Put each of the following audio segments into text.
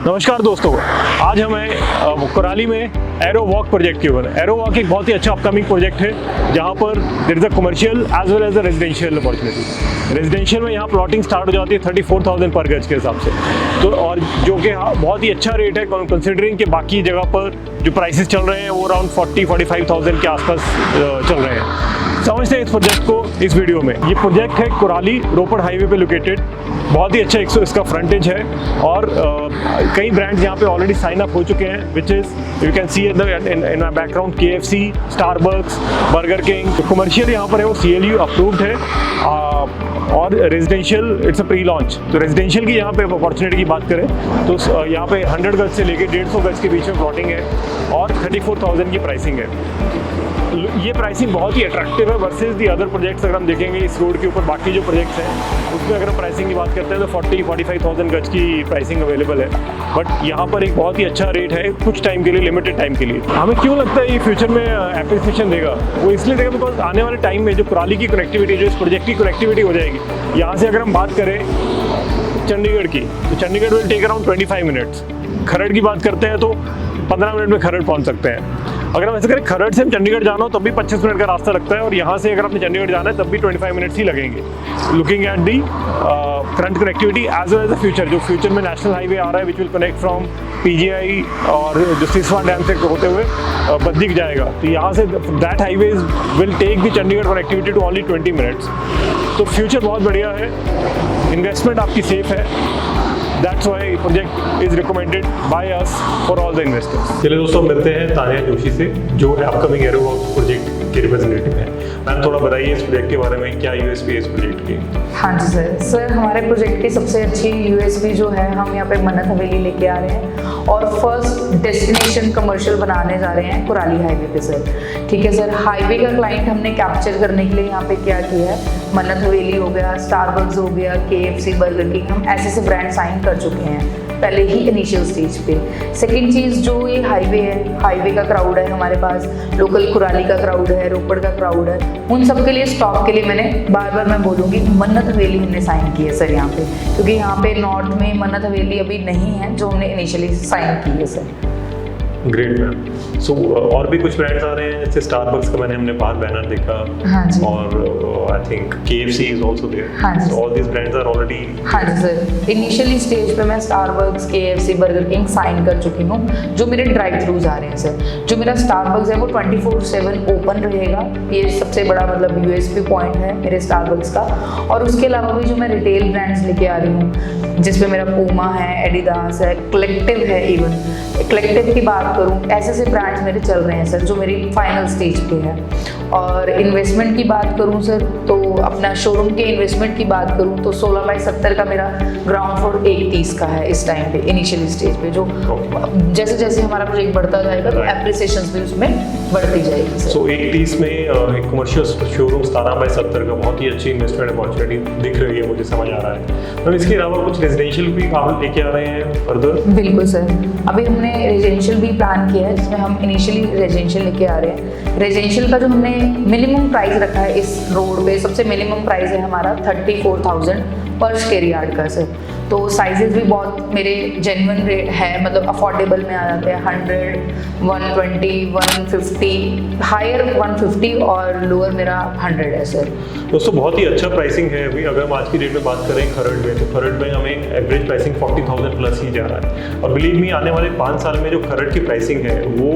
नमस्कार दोस्तों, आज हमें कुराली में एरो वॉक प्रोजेक्ट के ऊपर। एरो वॉक एक बहुत ही अच्छा अपकमिंग प्रोजेक्ट है जहाँ पर there is a commercial as well as a residential opportunity. Residential में यहाँ प्लॉटिंग स्टार्ट हो जाती है 34,000 पर गज के हिसाब से, तो और जो कि बहुत ही अच्छा रेट है कंसिडरिंग कि बाकी जगह पर जो प्राइसेस चल रहे हैं वो अराउंड 40-45,000 के आसपास चल रहे हैं। समझते हैं इस प्रोजेक्ट को इस वीडियो में। ये प्रोजेक्ट है कुराली रोपड़ हाईवे पे लोकेटेड। बहुत ही अच्छा इसका फ्रंटेज है और कई ब्रांड्स यहाँ पे ऑलरेडी साइन अप हो चुके हैं, which is you can see in my background KFC, Starbucks, burger king. Commercial यहाँ पर है वो CLU अप्रूव्ड है और residential it's a pre launch. तो रेजिडेंशियल की यहाँ पे अपॉर्चुनिटी की बात करें तो यहाँ पे 100 गज से लेके 150 गज के बीच में प्लॉटिंग है और 34,000 की प्राइसिंग है। ये प्राइसिंग बहुत ही अट्रैक्टिव है वर्सेस दी अदर प्रोजेक्ट्स। अगर हम देखेंगे इस रोड के ऊपर बाकी जो प्रोजेक्ट्स हैं उसमें अगर हम प्राइसिंग की बात करते हैं तो 40-45,000 गज की प्राइसिंग अवेलेबल है, बट यहाँ पर एक बहुत ही अच्छा रेट है कुछ टाइम के लिए, लिमिटेड टाइम के लिए। हमें क्यों लगता है ये फ्यूचर में एप्रिसिएशन देगा? वो इसलिए देगा बिकॉज आने वाले टाइम में जो कुराली की कनेक्टिविटी, जो इस प्रोजेक्ट की कनेक्टिविटी हो जाएगी, यहाँ से अगर हम बात करें चंडीगढ़ की तो Chandigarh will take around 25 minutes. Kharar की बात करते हैं तो 15 मिनट में खरड़ पहुँच सकते हैं। अगर हम ऐसे करें खरड़ से हम चंडीगढ़ जाना हो तब भी 25 मिनट का रास्ता लगता है और यहाँ से अगर आपने चंडीगढ़ जाना है तब भी 25 मिनट्स ही लगेंगे। Looking at the current connectivity as well as the future, जो फ्यूचर में नेशनल हाईवे आ रहा है which will connect from PGI और जो सिसवा डैम से होते हुए बद्दी जाएगा, तो यहाँ से that highway will take the Chandigarh connectivity to only 20 minutes. तो फ्यूचर बहुत बढ़िया है, इन्वेस्टमेंट आपकी सेफ है। That's why project is recommended by us for all the investors। चलिए दोस्तों, मिलते हैं तानिया जोशी से जो अपकमिंग एरो वॉक प्रोजेक्ट के रिप्रेजेंटेटिव है। मैम थोड़ा बताइए इस प्रोजेक्ट के बारे में, क्या USP है इस प्रोजेक्ट की? हाँ जी सर, हमारे प्रोजेक्ट की सबसे अच्छी USP जो है, हम यहाँ पे मन्नत हवेली लेके आ रहे हैं और फर्स्ट डेस्टिनेशन कमर्शियल बनाने जा रहे हैं कुराली हाईवे पे सर। ठीक है सर, हाईवे का क्लाइंट हमने कैप्चर करने के लिए यहाँ पे क्या किया है, मन्नत हवेली हो गया, स्टारबक्स हो गया, KFC, बर्गर किंग, हम ऐसे ब्रांड साइन कर चुके हैं पहले ही इनिशियल स्टेज पे। सेकंड चीज़, जो ये हाईवे है, हाईवे का क्राउड है हमारे पास, लोकल कुराली का क्राउड है, रोपड़ का क्राउड है, उन सब के लिए स्टॉक के लिए मैंने बार मैं बोलूँगी मन्नत हवेली हमने साइन की है सर यहाँ पे, क्योंकि यहाँ पे नॉर्थ में मन्नत हवेली अभी नहीं है जो हमने इनिशियली साइन की है सर। Great ma'am. सो और भी कुछ ब्रांड्स आ रहे हैं, जैसे स्टारबक्स का मैंने बाहर बैनर देखा। हाँ जी। और I think KFC is also there. हाँ जी। All these brands are already. हाँ जी सर, इनिशियली स्टेज पे मैं Starbucks, KFC, Burger King sign कर चुकी हूँ, जो मेरे ड्राइव थ्रूज आ रहे हैं सर। जो मेरा स्टारबक्स है वो 24/7 ओपन रहेगा, ये सबसे बड़ा मतलब USP पॉइंट है मेरे स्टारबक्स का। और उसके अलावा भी जो मैं रिटेल ब्रांड्स लेके आ रही हूँ, जिसपे मेरा पूमा है, एडिडास है, कलेक्टिव है। इवन कलेक्टिव की बात करूँ, ऐसे ब्रांड्स मेरे चल रहे हैं सर जो मेरी फाइनल स्टेज पे है। और इन्वेस्टमेंट की बात करूँ सर, तो अपना शोरूम के इन्वेस्टमेंट की बात करूँ तो 16/70 का मेरा ग्राउंड फ्लोर 130 का है इस टाइम पे, इनिशियली स्टेज पे। जो जैसे जैसे हमारा प्रोजेक्ट बढ़ता जाएगा तो एप्रिसिएशंस भी उसमें बढ़ती जाएगी सर। सो 130 में एक कमर्शियल शोरूम 17/70 का बहुत ही अच्छी इन्वेस्टमेंट अपॉर्चुनिटी दिख रही है, मुझे समझ आ रहा है। तो इसके अलावा कुछ रेजिडेंशियल भी आप लेके आ रहे हैं फर्दर? बिल्कुल सर, अभी हमने रेजिडेंशियल भी प्लान किया है, जिसमें हम इनिशियली रेजिडेंशियल लेके आ रहे हैं। रेजिडेंशियल का जो हमने मिनिमम प्राइस रखा है इस रोड पे, सबसे मिनिमम प्राइस है हमारा 34,000 पर स्क्वायर यार्ड का सर। तो साइजेस भी बहुत मेरे जेन्युइन रेट है, मतलब अफोर्डेबल में आ जाते हैं। 100, 120, 150, हायर 150 और लोअर मेरा 100 है सर। दोस्तों बहुत ही अच्छा प्राइसिंग है। अभी अगर हम आज की डेट में बात करें खरड़ में, तो खरड़ में हमें एवरेज प्राइसिंग 40,000 प्लस ही जा रहा है। और बिलीव मी, आने वाले 5 साल में जो खरड़ की प्राइसिंग है वो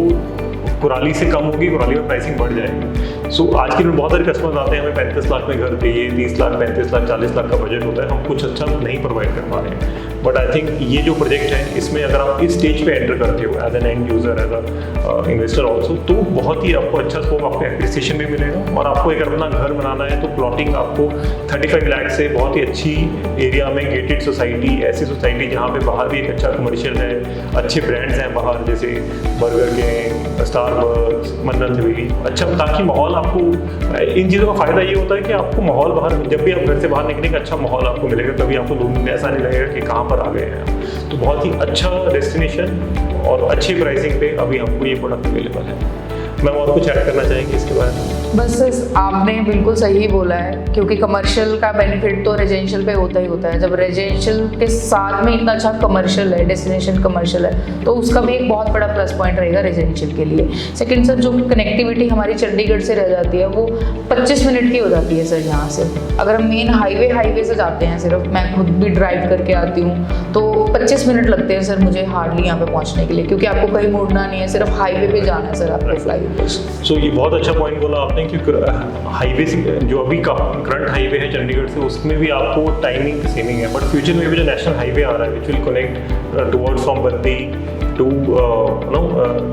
कुराली से कम होगी, कुराली में प्राइसिंग बढ़ जाएगी। सो आज की डेट में बहुत सारे कस्टमर्स आते हैं, हमें 35 लाख में घर चाहिए, 30 लाख, 35 लाख, 40 लाख का बजट होता है, हम कुछ अच्छा नहीं प्रोवाइड कर पा रहे हैं। बट आई थिंक ये जो प्रोजेक्ट है, इसमें अगर आप इस स्टेज पे एंटर करते हो as an end user, as a investor also, तो बहुत ही आपको अच्छा स्कोप, आपको एप्रिसिएशन भी मिलेगा। और आपको अगर अपना घर बनाना है तो प्लॉटिंग आपको 35 लाख से बहुत ही अच्छी एरिया में, गेटेड सोसाइटी, ऐसी सोसाइटी जहाँ पे बाहर भी एक अच्छा कमर्शियल है, अच्छे ब्रांड्स हैं बाहर, जैसे बर्गर किंग, स्टारबक्स, मन्नत हवेली, अच्छा, ताकि माहौल आपको, इन चीज़ों का फ़ायदा ये होता है कि आपको माहौल बाहर, जब भी आप घर से बाहर निकलेंगे अच्छा माहौल आपको मिलेगा, कभी आपको लोग ऐसा नहीं लगेगा कि कहाँ पर आ गए हैं। तो बहुत ही अच्छा डेस्टिनेशन और अच्छी प्राइसिंग पे अभी हमको ये प्रोडक्ट अवेलेबल है। मैम और कुछ ऐड करना चाहेंगे इसके बारे में? बस आपने बिल्कुल सही बोला है, क्योंकि कमर्शियल का बेनिफिट तो रेजिडेंशियल पे होता ही होता है। जब रेजिडेंशियल के साथ में इतना अच्छा कमर्शियल है, डेस्टिनेशन कमर्शियल है, तो उसका भी एक बहुत बड़ा प्लस पॉइंट रहेगा रेजिडेंशियल के लिए। सेकंड सर, जो कनेक्टिविटी हमारी चंडीगढ़ से रह जाती है वो 25 मिनट की हो जाती है सर यहाँ से। अगर हम मेन हाईवे से जाते हैं, सिर्फ मैं खुद भी ड्राइव करके आती हूँ, तो 25 मिनट लगते हैं सर मुझे हार्डली यहाँ पे पहुँचने के लिए, क्योंकि आपको कहीं मुड़ना नहीं है, सिर्फ हाईवे पे जाना है सर आपको फ्लाईवे पे। सो ये बहुत अच्छा पॉइंट बोला आपने कि हाईवे से जो अभी का करंट हाईवे है चंडीगढ़ से, उसमें भी आपको टाइमिंग सेमिंग है, बट फ्यूचर में भी जो नेशनल हाईवे आ रहा है which will connect towards from Baddi to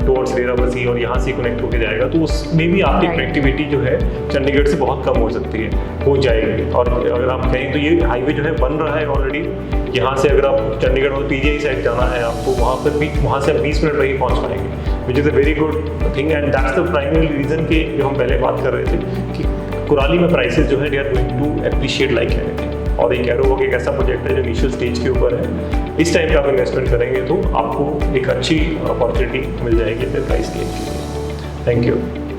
towards वेरावसी और यहाँ से कनेक्ट होकर जाएगा, तो उसमें भी आपकी कनेक्टिविटी जो है चंडीगढ़ से बहुत कम हो सकती है, हो जाएगी। और अगर आप कहें तो ये हाईवे जो है बन रहा है ऑलरेडी। यहाँ से अगर आप चंडीगढ़ और पीजीआई साइड जाना है आपको, वहाँ से आप 20 मिनट में ही पहुँच पाएंगे, which is a very good thing. And that's the primary reason के जो हम पहले बात कर रहे थे कि कुराली में प्राइसेस जो है they are going to appreciate like anything. और एक एरोवॉक एक ऐसा प्रोजेक्ट है जो इनिशियल स्टेज के ऊपर है। इस टाइम पे आप इन्वेस्टमेंट करेंगे तो आपको एक अच्छी अपॉर्चुनिटी मिल जाएगी अपने प्राइस गेन के लिए। Thank you.